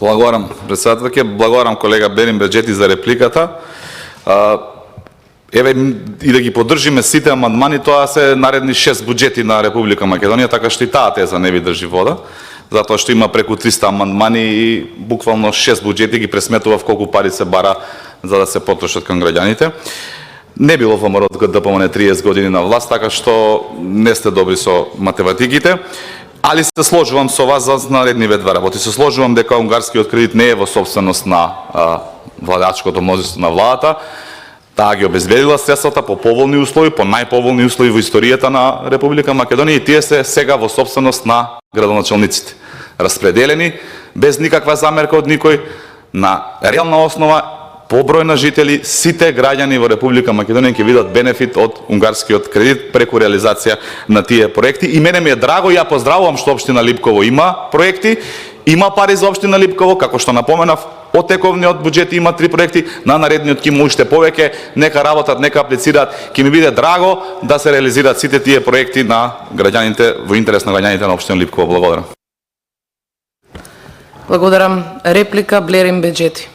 Благодарам, председателке. Благодарам колега Берин Беџети за репликата. Еве и да ги поддржиме сите амандмани, тоа се наредни 6 буџети на Република Македонија, така што и таа теза не ви држи вода, затоа што има преку 300 амандмани и буквално 6 буџети ги пресметува в колку пари се бара за да се потрошат кон граѓаните. Не било ВМРО да помине 30 години на власт, така што не сте добри со математиките. Али се сложувам со вас за наредниве два работи. Се сложувам дека унгарскиот кредит не е во собственост на владачкото мнозинство на владата. Таа ги обезбедила средствата по поволни услови, по најповолни услови во историјата на Република Македонија и тие се сега во собственост на градоначалниците. Распределени без никаква замерка од никој, на реална основа, по број на жители, сите граѓани во Република Македонија ќе видат бенефит од унгарскиот кредит преку реализација на тие проекти. И мене ми е драго, ја поздравувам што општина Липково има проекти, има пари за општина Липково, како што напоменав, од тековниот буџет има 3 проекти, на наредниот ќе има уште повеќе, нека работат, нека аплицираат, ќе ми биде драго да се реализираат сите тие проекти на граѓаните во интерес на граѓаните на општина Липково. Благодарам. Благодарам. Реплика Берин Беџети.